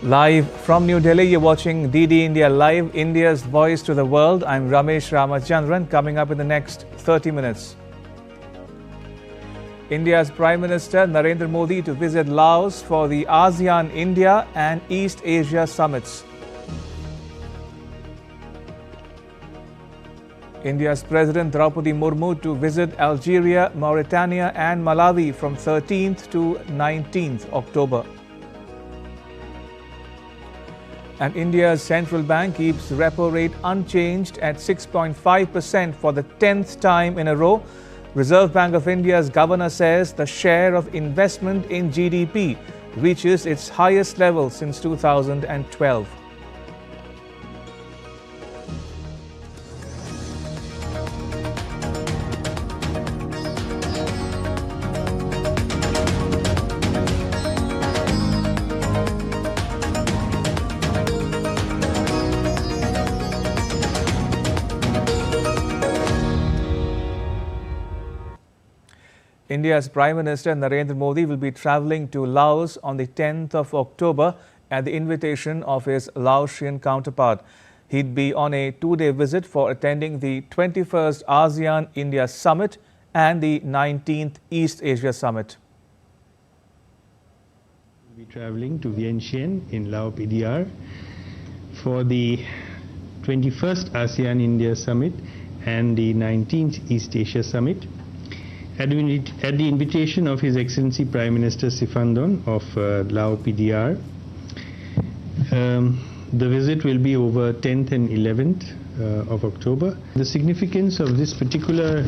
Live from New Delhi, you're watching DD India Live, India's voice to the world. I'm Ramesh Ramachandran. Coming up in the next 30 minutes. India's Prime Minister Narendra Modi to visit Laos for the ASEAN India and East Asia summits. India's President Draupadi Murmu to visit Algeria, Mauritania and Malawi from 13th to 19th October. And India's central bank keeps repo rate unchanged at 6.5% for the 10th time in a row. Reserve Bank of India's governor says the share of investment in GDP reaches its highest level since 2012. India's Prime Minister Narendra Modi will be travelling to Laos on the 10th of October at the invitation of his Laotian counterpart. He'd be on a two-day visit for attending the 21st ASEAN-India Summit and the 19th East Asia Summit. We'll be travelling to Vientiane in Laos PDR for the 21st ASEAN-India Summit and the 19th East Asia Summit. At the invitation of His Excellency Prime Minister Sifandon of Laos PDR, the visit will be over 10th and 11th of October. The significance of this particular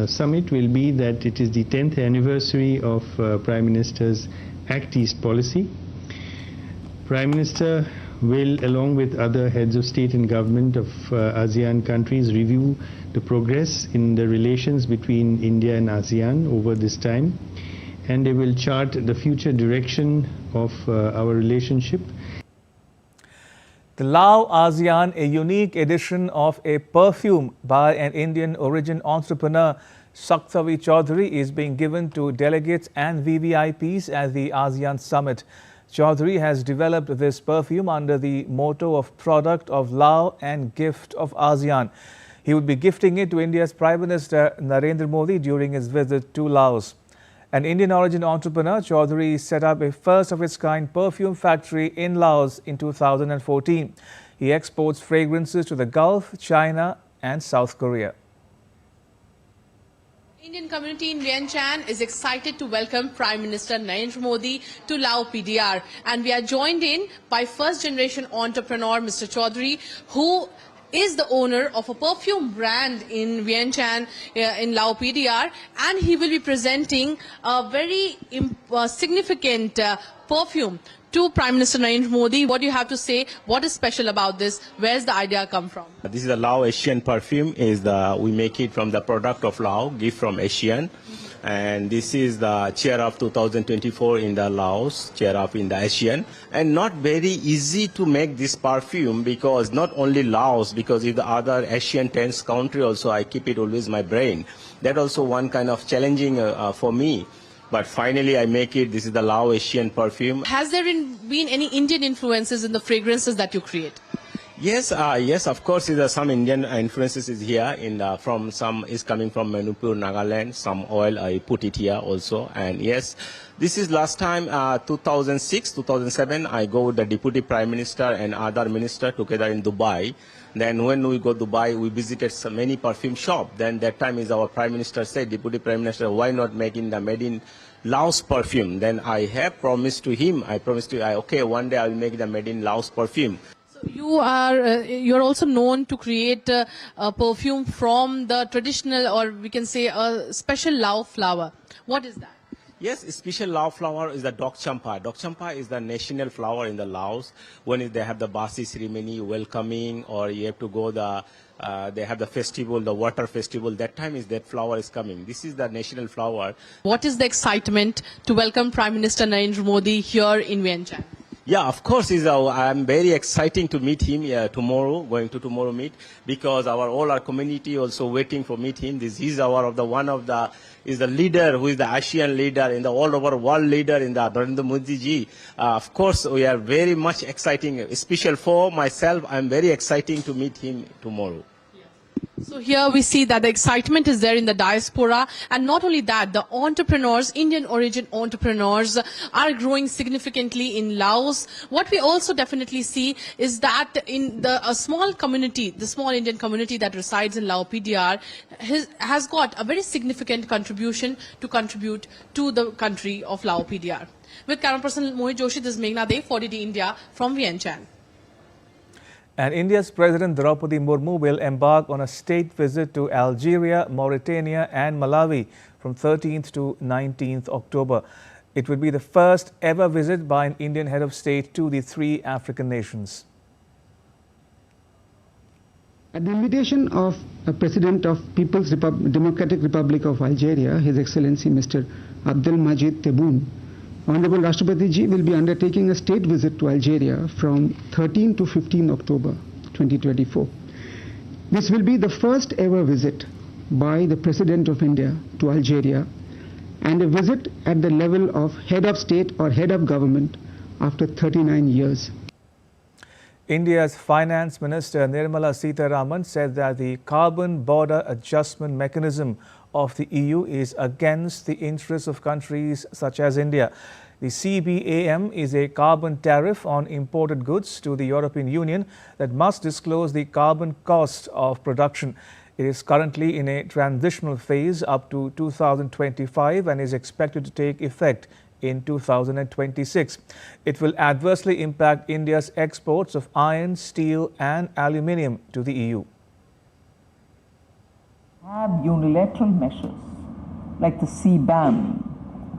summit will be that it is the 10th anniversary of Prime Minister's Act East policy. Prime Minister will, along with other heads of state and government of ASEAN countries, review the progress in the relations between India and ASEAN over this time, and they will chart the future direction of our relationship. The Lao ASEAN, a unique edition of a perfume by an Indian origin entrepreneur, Sakthavi Chaudhary, is being given to delegates and VVIPs at the ASEAN Summit. Chaudhary has developed this perfume under the motto of Product of Lao and Gift of ASEAN. He would be gifting it to India's Prime Minister Narendra Modi during his visit to Laos. An Indian origin entrepreneur, Chaudhary set up a first-of-its-kind perfume factory in Laos in 2014. He exports fragrances to the Gulf, China and South Korea. Indian community in Vientiane is excited to welcome Prime Minister Narendra Modi to Laos PDR, and we are joined in by first-generation entrepreneur Mr. Chaudhary, who is the owner of a perfume brand in Vientiane in Laos PDR, and he will be presenting a very significant perfume to Prime Minister Narendra Modi. What do you have to say? What is special about this? Where's the idea come from? This is the Lao Asian perfume. We make it from the product of Lao, gift from ASEAN. And this is the chair of 2024 in the Laos, chair of in the ASEAN. And not very easy to make this perfume, because not only Laos, because if the other Asian 10 country also, I keep it always in my brain. That also one kind of challenging for me. But finally I make it. This is the Lao Asian perfume. Has there been any Indian influences in the fragrances that you create? Yes, yes, of course, there are some Indian influences is here. From some is coming from Manipur, Nagaland. Some oil I put it here also. And yes, this is last time 2006, 2007. I go with the Deputy Prime Minister and other minister together in Dubai. Then when we go to Dubai, we visited so many perfume shop. Then that time is our Prime Minister said, Deputy Prime Minister, why not making the made in Laos perfume? Then I have promised to him. I promised to okay, one day I will make the made in Laos perfume. You're also known to create a perfume from the traditional, or we can say a special Lao flower. What is that? Yes, special Lao flower is the Dok Champa. Dok Champa is the national flower in the Laos. When they have the Basi ceremony, welcoming, or you have to go they have the festival, the water festival. That time is that flower is coming. This is the national flower. What is the excitement to welcome Prime Minister Narendra Modi here in Vientiane? Yeah, of course. I'm very exciting to meet him tomorrow. Going to tomorrow meet because all our community also waiting for meet him. This is the leader who is the ASEAN leader in the all over world leader in the Narendra Modi ji. Of course, we are very much exciting. Especially for myself, I'm very exciting to meet him tomorrow. So here we see that the excitement is there in the diaspora, and not only that, the entrepreneurs, Indian origin entrepreneurs, are growing significantly in Laos. What we also definitely see is that in a small community, the small Indian community that resides in Laos PDR has got a very significant contribution to the country of Laos PDR. With camera person Mohit Joshi, this is Meghna Dev for DD India from Vientiane. And India's President Draupadi Murmu will embark on a state visit to Algeria, Mauritania and Malawi from 13th to 19th October. It would be the first ever visit by an Indian head of state to the three African nations. At the invitation of the President of People's Democratic Republic of Algeria, His Excellency Mr. Abdelmajid Tebboune, Honorable Rashtrapati Ji will be undertaking a state visit to Algeria from 13 to 15 October 2024. This will be the first ever visit by the President of India to Algeria, and a visit at the level of head of state or head of government after 39 years. India's Finance Minister Nirmala Sitaraman said that the carbon border adjustment mechanism of the EU is against the interests of countries such as India. The CBAM is a carbon tariff on imported goods to the European Union that must disclose the carbon cost of production. It is currently in a transitional phase up to 2025 and is expected to take effect in 2026. It will adversely impact India's exports of iron, steel and aluminium to the EU. Have unilateral measures like the CBAM,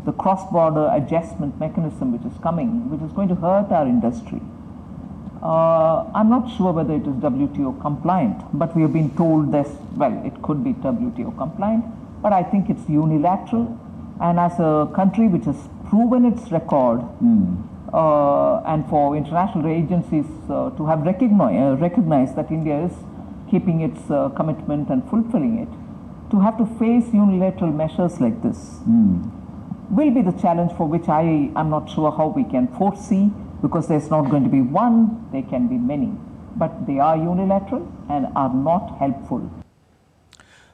the cross-border adjustment mechanism which is coming, which is going to hurt our industry. I'm not sure whether it is WTO compliant, but we have been told this, well, it could be WTO compliant, but I think it's unilateral, and as a country which has proven its record, and for international agencies to have recognized that India is keeping its commitment and fulfilling it, to have to face unilateral measures like this will be the challenge for which I am not sure how we can foresee, because there's not going to be one, there can be many, but they are unilateral and are not helpful.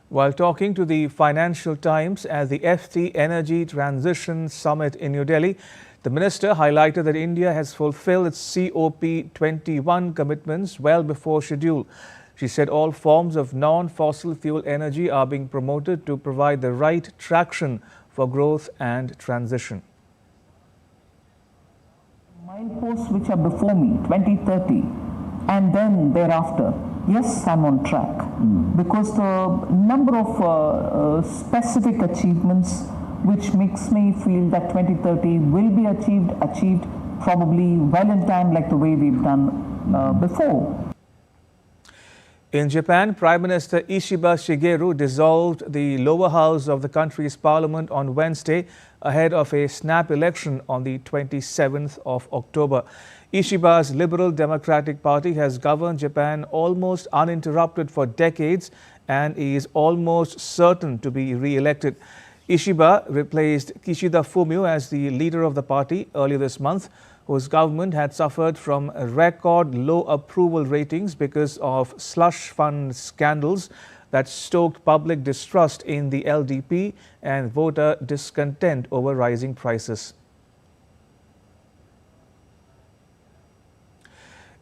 While talking to the Financial Times at the FT Energy Transition Summit in New Delhi, the minister highlighted that India has fulfilled its COP21 commitments well before schedule. She said all forms of non-fossil fuel energy are being promoted to provide the right traction for growth and transition. Mileposts which are before me, 2030, and then thereafter, yes, I'm on track, because the number of specific achievements which makes me feel that 2030 will be achieved probably well in time, like the way we've done before. In Japan, Prime Minister Ishiba Shigeru dissolved the lower house of the country's parliament on Wednesday ahead of a snap election on the 27th of October. Ishiba's Liberal Democratic Party has governed Japan almost uninterrupted for decades and is almost certain to be re-elected. Ishiba replaced Kishida Fumio as the leader of the party earlier this month, whose government had suffered from record low approval ratings because of slush fund scandals that stoked public distrust in the LDP and voter discontent over rising prices.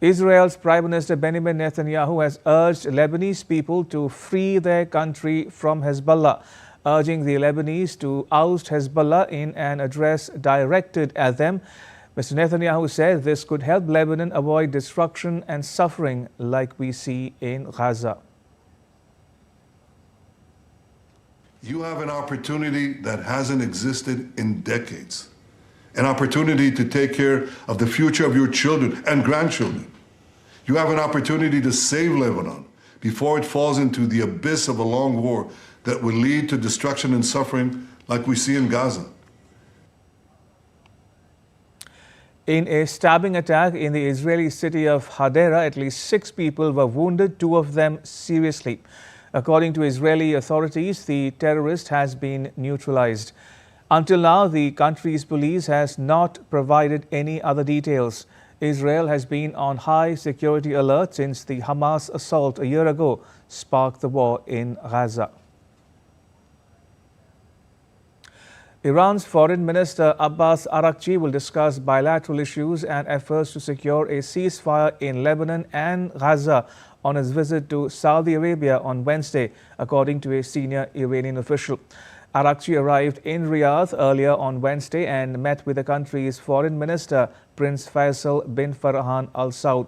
Israel's Prime Minister Benjamin Netanyahu has urged Lebanese people to free their country from Hezbollah, urging the Lebanese to oust Hezbollah in an address directed at them. Mr. Netanyahu said this could help Lebanon avoid destruction and suffering like we see in Gaza. You have an opportunity that hasn't existed in decades. An opportunity to take care of the future of your children and grandchildren. You have an opportunity to save Lebanon before it falls into the abyss of a long war that will lead to destruction and suffering like we see in Gaza. In a stabbing attack in the Israeli city of Hadera, at least 6 people were wounded, 2 of them seriously. According to Israeli authorities, the terrorist has been neutralized. Until now, the country's police has not provided any other details. Israel has been on high security alert since the Hamas assault a year ago sparked the war in Gaza. Iran's Foreign Minister Abbas Araghchi will discuss bilateral issues and efforts to secure a ceasefire in Lebanon and Gaza on his visit to Saudi Arabia on Wednesday, according to a senior Iranian official. Araghchi arrived in Riyadh earlier on Wednesday and met with the country's foreign minister, Prince Faisal bin Farhan Al Saud.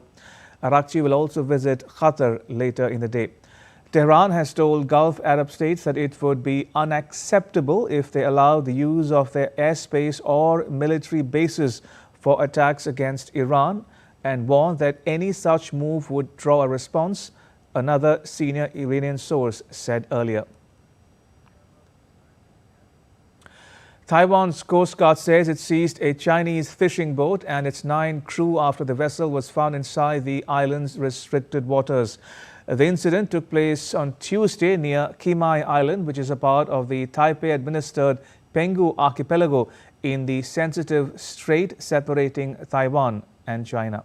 Araghchi will also visit Qatar later in the day. Tehran has told Gulf Arab states that it would be unacceptable if they allow the use of their airspace or military bases for attacks against Iran and warned that any such move would draw a response, another senior Iranian source said earlier. Taiwan's Coast Guard says it seized a Chinese fishing boat and its 9 crew after the vessel was found inside the island's restricted waters. The incident took place on Tuesday near Kimai Island, which is a part of the Taipei-administered Penghu archipelago in the sensitive strait separating Taiwan and China.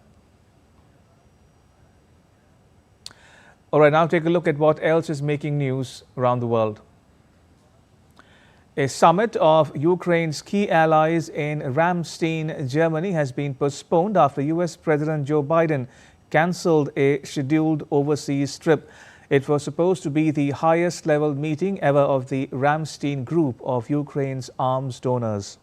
All right, now take a look at what else is making news around the world. A summit of Ukraine's key allies in Ramstein, Germany has been postponed after US President Joe Biden cancelled a scheduled overseas trip. It was supposed to be the highest level meeting ever of the Ramstein group of Ukraine's arms donors.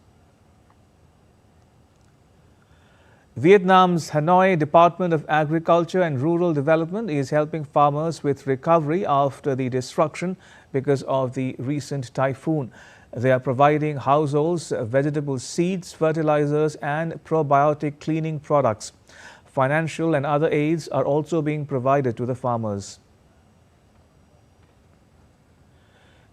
Vietnam's Hanoi Department of Agriculture and Rural Development is helping farmers with recovery after the destruction because of the recent typhoon. They are providing households vegetable seeds, fertilizers and probiotic cleaning products. Financial and other aids are also being provided to the farmers.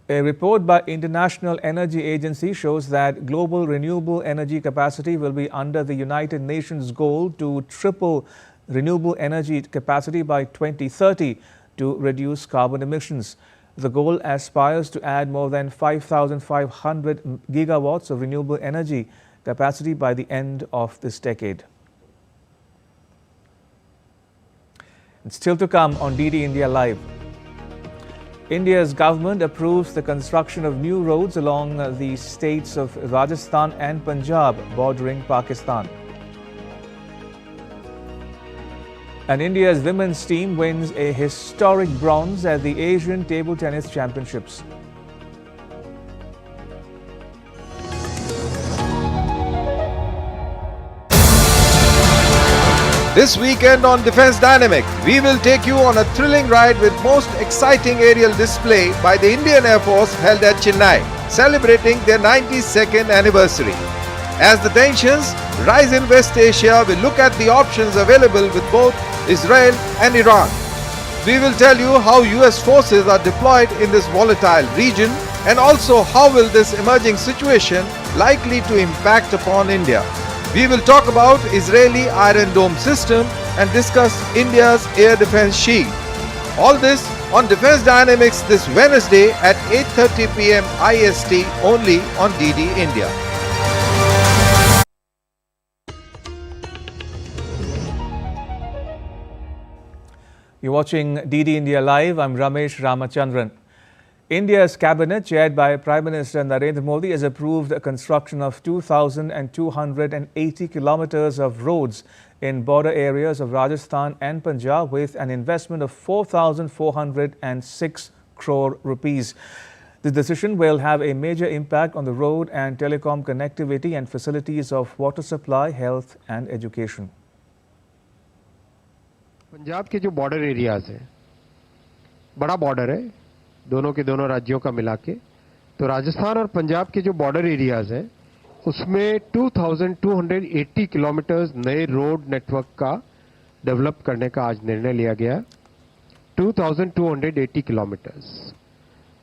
A report by International Energy Agency shows that global renewable energy capacity will be under the United Nations goal to triple renewable energy capacity by 2030 to reduce carbon emissions. The goal aspires to add more than 5,500 gigawatts of renewable energy capacity by the end of this decade. And still to come on DD India Live. India's government approves the construction of new roads along the states of Rajasthan and Punjab bordering Pakistan. And India's women's team wins a historic bronze at the Asian Table Tennis Championships. This weekend on Defense Dynamic, we will take you on a thrilling ride with most exciting aerial display by the Indian Air Force held at Chennai, celebrating their 92nd anniversary. As the tensions rise in West Asia, we look at the options available with both Israel and Iran. We will tell you how US forces are deployed in this volatile region and also how will this emerging situation likely to impact upon India. We will talk about Israeli Iron Dome system and discuss India's air defense shield. All this on Defense Dynamics this Wednesday at 8:30 p.m. IST only on DD India. You're watching DD India Live. I'm Ramesh Ramachandran. India's cabinet, chaired by Prime Minister Narendra Modi, has approved the construction of 2,280 kilometers of roads in border areas of Rajasthan and Punjab with an investment of 4,406 crore rupees. The decision will have a major impact on the road and telecom connectivity and facilities of water supply, health and education. Punjab के जो border areas हैं, बड़ा border है दोनों के दोनों राज्यों का मिला के, तो राजस्थान और पंजाब के जो बॉर्डर एरियाज हैं उसमें 2,280 किलोमीटर्स नए रोड नेटवर्क का डेवलप करने का आज निर्णय लिया गया। 2,280 किलोमीटर्स,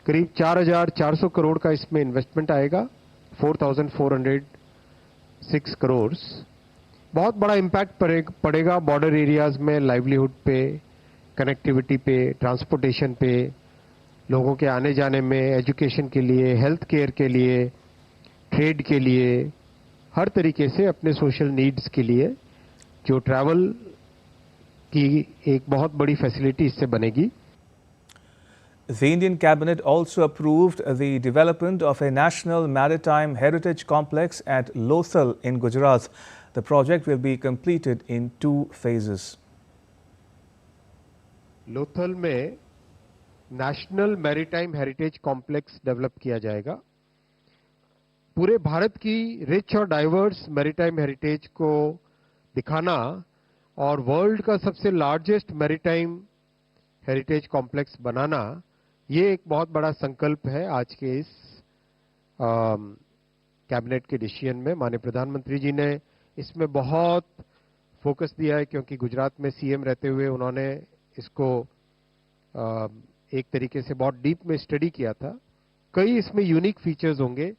करीब 4,400 करोड़ का इसमें इन्वेस्टमेंट आएगा, 4,406 करोड़। बहुत बड़ा इम्पैक्ट पड़ेगा बॉर्डर एरियाज़ में लाइवलीहुड पे, कनेक्टिविटी पे, ट्रांसपोर्टेशन पे, लोगों के आने जाने में, एजुकेशन के लिए, हेल्थ केयर के लिए, ट्रेड के लिए, हर तरीके से अपने सोशल नीड्स के लिए जो ट्रैवल की एक बहुत बड़ी फैसिलिटी इससे बनेगी. The Indian Cabinet also approved the development of a national maritime heritage complex at Lothal in Gujarat. The project will be completed in 2 phases. Lothal में national maritime heritage complex develop किया जाएगा. पूरे भारत की रिच और diverse maritime heritage को दिखाना और world का सबसे लार्जेस्ट मैरीटाइम हेरिटेज कॉम्प्लेक्स बनाना, ये एक बहुत बड़ा संकल्प है आज के इस कैबिनेट के डिसीजन में. माननीय प्रधानमंत्री जी ने इसमें बहुत फोकस दिया है क्योंकि गुजरात में सीएम रहते हुए उन्होंने इसको एक तरीके से बहुत डीप में स्टडी किया था. कई इसमें यूनिक फीचर्स होंगे.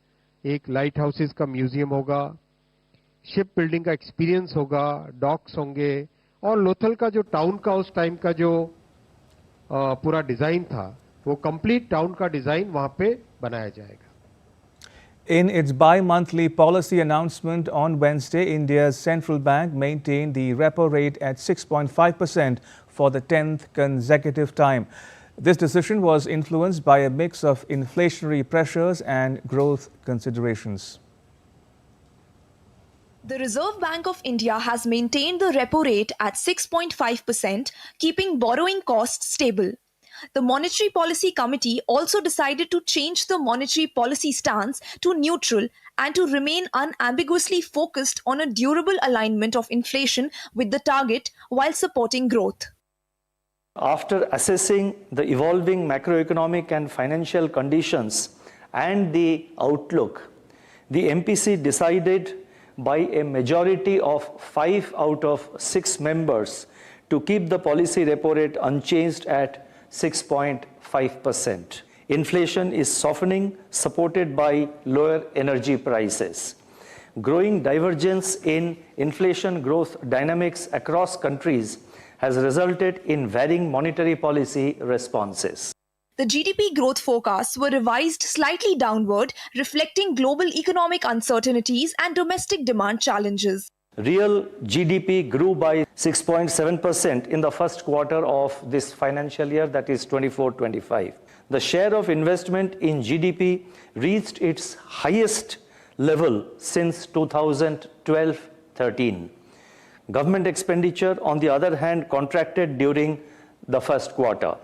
एक लाइट हाउसेस का म्यूजियम होगा, शिप बिल्डिंग का एक्सपीरियंस होगा, डॉक्स होंगे और लोथल का जो टाउन का उस टाइम का जो पूरा डिजाइन था, वो कंप्लीट टाउन का डिजाइन वहां पे बनाया जाएगा. In its bi-monthly policy announcement on Wednesday, India's central bank maintained the repo rate at 6.5% for the 10th consecutive time. This decision was influenced by a mix of inflationary pressures and growth considerations. The Reserve Bank of India has maintained the repo rate at 6.5%, keeping borrowing costs stable. The Monetary Policy Committee also decided to change the monetary policy stance to neutral and to remain unambiguously focused on a durable alignment of inflation with the target while supporting growth. After assessing the evolving macroeconomic and financial conditions and the outlook, the MPC decided by a majority of 5 out of 6 members to keep the policy repo rate unchanged at 6.5%. Inflation is softening, supported by lower energy prices. Growing divergence in inflation growth dynamics across countries has resulted in varying monetary policy responses. The GDP growth forecasts were revised slightly downward, reflecting global economic uncertainties and domestic demand challenges. Real GDP grew by 6.7% in the first quarter of this financial year, that is 24-25. The share of investment in GDP reached its highest level since 2012-13. Government expenditure, on the other hand, contracted during the first quarter.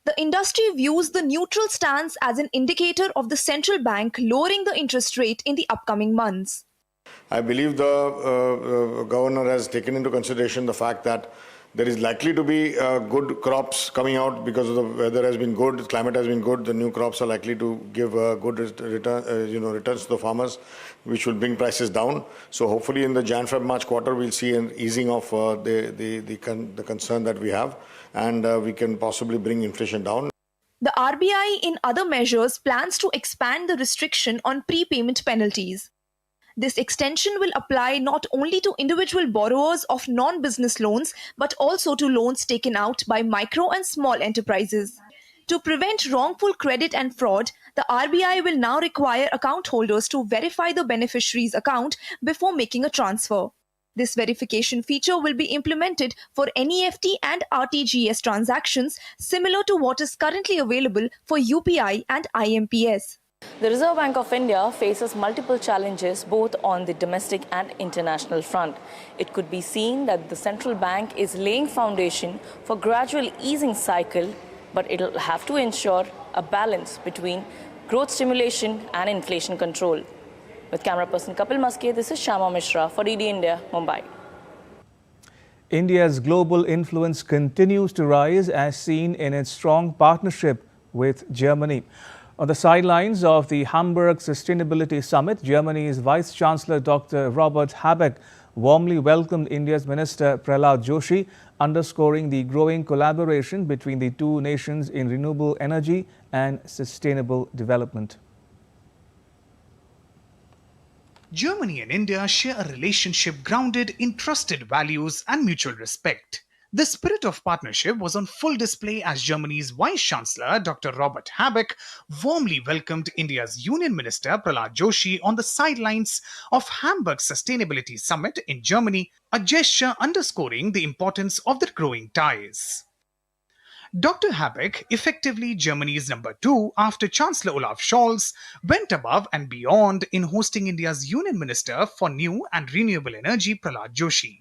The industry views the neutral stance as an indicator of the central bank lowering the interest rate in the upcoming months. I believe the governor has taken into consideration the fact that there is likely to be good crops coming out because of the weather has been good, climate has been good. The new crops are likely to give good returns to the farmers, which will bring prices down. So hopefully in the Jan-Feb-March quarter, we'll see an easing of the concern that we have, and we can possibly bring inflation down. The RBI, in other measures, plans to expand the restriction on prepayment penalties. This extension will apply not only to individual borrowers of non-business loans, but also to loans taken out by micro and small enterprises. To prevent wrongful credit and fraud, the RBI will now require account holders to verify the beneficiary's account before making a transfer. This verification feature will be implemented for NEFT and RTGS transactions, similar to what is currently available for UPI and IMPS. The Reserve Bank of India faces multiple challenges both on the domestic and international front. It could be seen that the central bank is laying foundation for gradual easing cycle, but it will have to ensure a balance between growth stimulation and inflation control. With camera person Kapil Maske, this is Shama Mishra for DD India, Mumbai. India's global influence continues to rise as seen in its strong partnership with Germany. On the sidelines of the Hamburg Sustainability Summit, Germany's Vice-Chancellor Dr. Robert Habeck warmly welcomed India's Minister Prahlad Joshi, underscoring the growing collaboration between the two nations in renewable energy and sustainable development. Germany and India share a relationship grounded in trusted values and mutual respect. The spirit of partnership was on full display as Germany's Vice Chancellor Dr. Robert Habeck warmly welcomed India's Union Minister Prahlad Joshi on the sidelines of Hamburg's Sustainability Summit in Germany, a gesture underscoring the importance of the growing ties. Dr. Habeck, effectively Germany's number 2 after Chancellor Olaf Scholz, went above and beyond in hosting India's Union Minister for New and Renewable Energy Prahlad Joshi.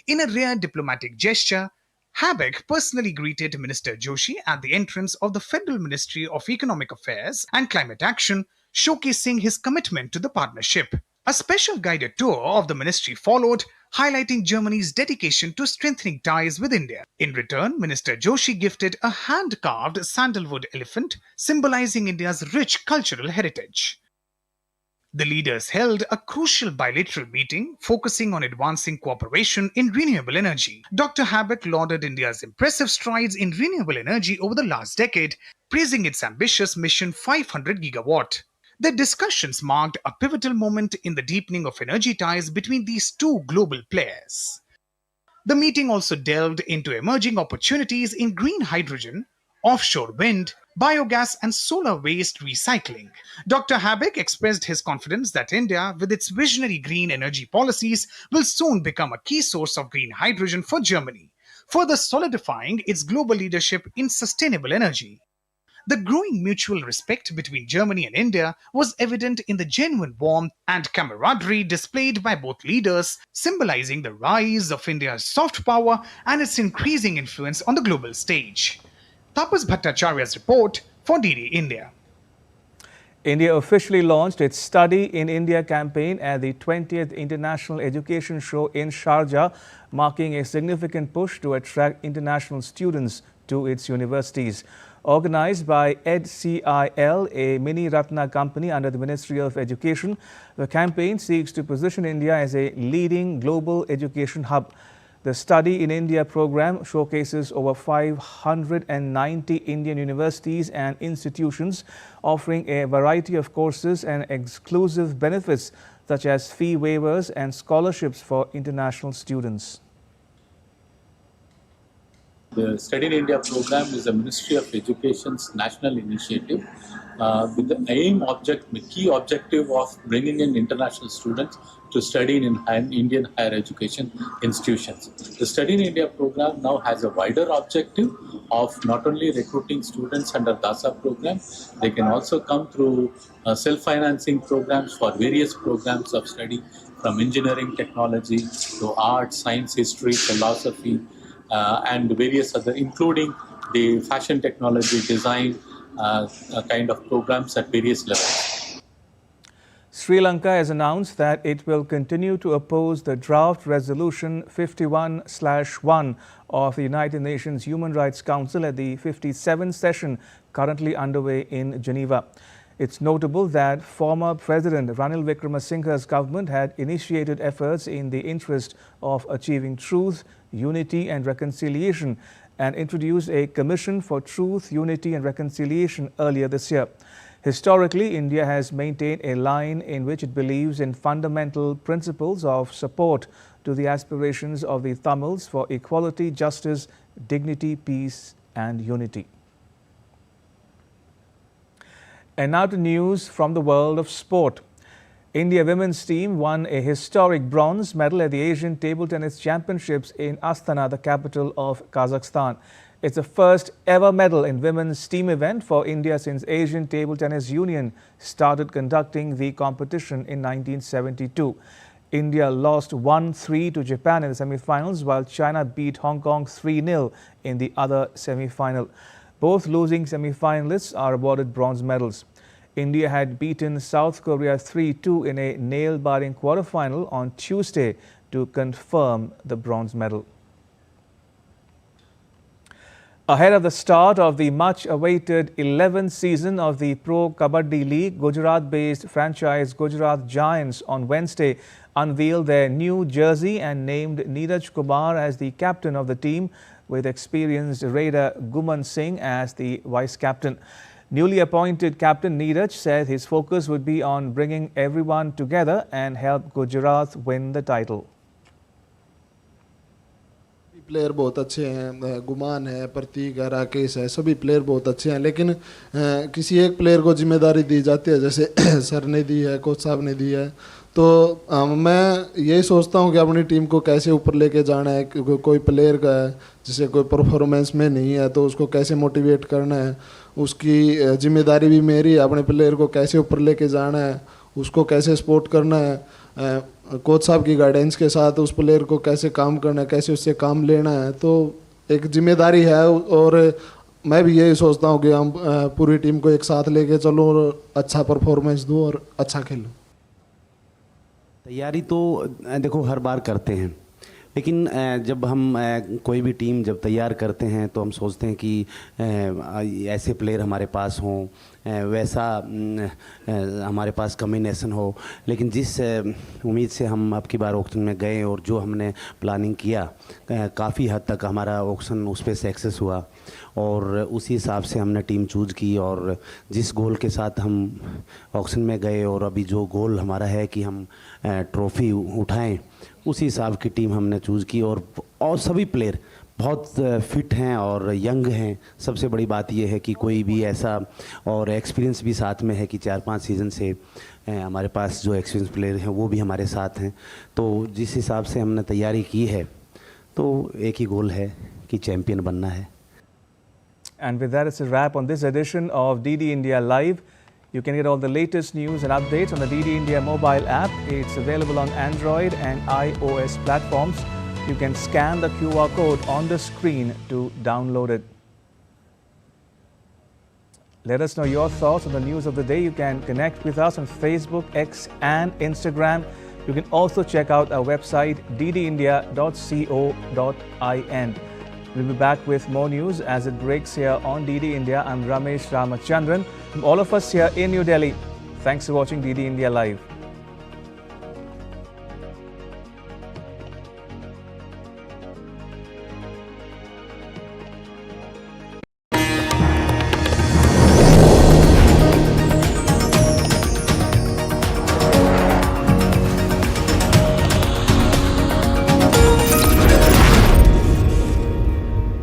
In a rare diplomatic gesture, Habeck personally greeted Minister Joshi at the entrance of the Federal Ministry of Economic Affairs and Climate Action, showcasing his commitment to the partnership. A special guided tour of the ministry followed, highlighting Germany's dedication to strengthening ties with India. In return, Minister Joshi gifted a hand-carved sandalwood elephant, symbolizing India's rich cultural heritage. The leaders held a crucial bilateral meeting focusing on advancing cooperation in renewable energy. Dr. Habeck lauded India's impressive strides in renewable energy over the last decade, praising its ambitious mission 500 gigawatt. The discussions marked a pivotal moment in the deepening of energy ties between these two global players. The meeting also delved into emerging opportunities in green hydrogen, offshore wind, biogas and solar waste recycling. Dr. Habeck expressed his confidence that India, with its visionary green energy policies, will soon become a key source of green hydrogen for Germany, further solidifying its global leadership in sustainable energy. The growing mutual respect between Germany and India was evident in the genuine warmth and camaraderie displayed by both leaders, symbolizing the rise of India's soft power and its increasing influence on the global stage. Tapas Bhattacharya's report for DD India. India officially launched its Study in India campaign at the 20th International Education Show in Sharjah, marking a significant push to attract international students to its universities. Organized by EdCIL, a mini Ratna company under the Ministry of Education, the campaign seeks to position India as a leading global education hub. The Study in India program showcases over 590 Indian universities and institutions, offering a variety of courses and exclusive benefits such as fee waivers and scholarships for international students. The Study in India program is a Ministry of Education's national initiative with the key objective of bringing in international students to study in Indian higher education institutions. The Study in India program now has a wider objective of not only recruiting students under DASA program, they can also come through self-financing programs for various programs of study from engineering, technology to art, science, history, philosophy, and various other, including the fashion technology, design kind of programs at various levels. Sri Lanka has announced that it will continue to oppose the draft resolution 51/1 of the United Nations Human Rights Council at the 57th session currently underway in Geneva. It's notable that former President Ranil Wickremesinghe's government had initiated efforts in the interest of achieving truth, unity and reconciliation and introduced a Commission for Truth, Unity and Reconciliation earlier this year. Historically, India has maintained a line in which it believes in fundamental principles of support to the aspirations of the Tamils for equality, justice, dignity, peace and unity. And now to news from the world of sport. India women's team won a historic bronze medal at the Asian Table Tennis Championships in Astana, the capital of Kazakhstan. It's the first ever medal in women's team event for India since Asian Table Tennis Union started conducting the competition in 1972. India lost 1-3 to Japan in the semi-finals, while China beat Hong Kong 3-0 in the other semi-final. Both losing semi-finalists are awarded bronze medals. India had beaten South Korea 3-2 in a nail-biting quarterfinal on Tuesday to confirm the bronze medal. Ahead of the start of the much-awaited 11th season of the Pro Kabaddi League, Gujarat-based franchise Gujarat Giants on Wednesday unveiled their new jersey and named Neeraj Kumar as the captain of the team, with experienced raider Guman Singh as the vice-captain. Newly appointed captain Neeraj said his focus would be on bringing everyone together and help Gujarat win the title. Player बहुत अच्छे हैं, गुमान है, प्रतीक है, राकेश है, सभी player बहुत अच्छे हैं, लेकिन किसी एक प्लेयर को जिम्मेदारी दी जाती है, जैसे सर ने दी है, कोच साहब ने दी है, तो मैं यही सोचता हूं कि अपनी टीम को कैसे ऊपर लेके जाना है। कोई प्लेयर का है जिसे कोई परफॉर्मेंस में नहीं है तो उसको कैसे मोटिवेट करना है, उसकी जिम्मेदारी भी मेरी है। अपने प्लेयर को कैसे ऊपर लेके जाना है, उसको कैसे सपोर्ट करना है, कोच साहब की गाइडेंस के साथ उस प्लेयर को कैसे काम करना है, कैसे उससे काम लेना है, तो एक जिम्मेदारी है। और मैं भी यही सोचता हूँ कि हम पूरी टीम को एक साथ लेके चलो और अच्छा परफॉर्मेंस दूँ और अच्छा खेलूँ। तैयारी तो देखो हर बार करते हैं, लेकिन जब हम कोई भी टीम जब तैयार करते हैं तो हम सोचते हैं कि ऐसे प्लेयर हमारे पास हों, वैसा हमारे पास कॉम्बिनेशन हो। लेकिन जिस उम्मीद से हम अब की बार ऑक्शन में गए और जो हमने प्लानिंग किया, काफ़ी हद तक हमारा ऑक्शन उस पर सक्सेस हुआ और उसी हिसाब से हमने टीम चूज़ की। और जिस गोल के साथ हम ऑक्शन में गए और अभी जो गोल हमारा है कि हम ट्रॉफ़ी उठाएं, उसी हिसाब की टीम हमने चूज़ की। और सभी प्लेयर बहुत फिट हैं और यंग हैं। सबसे बड़ी बात यह है कि कोई भी ऐसा और एक्सपीरियंस भी साथ में है कि 4-5 सीज़न से हमारे पास जो एक्सपीरियंस प्लेयर हैं वो भी हमारे साथ हैं। तो जिस हिसाब से हमने तैयारी की है तो एक ही गोल है कि चैम्पियन बनना है। And with that, it's a wrap on this edition of DD India Live. You can get all the latest news and updates on the DD India mobile app. It's available on Android and iOS platforms. You can scan the QR code on the screen to download it. Let us know your thoughts on the news of the day. You can connect with us on Facebook, X and Instagram. You can also check out our website ddindia.co.in. We'll be back with more news as it breaks here on DD India. I'm Ramesh Ramachandran. From all of us here in New Delhi, thanks for watching DD India Live.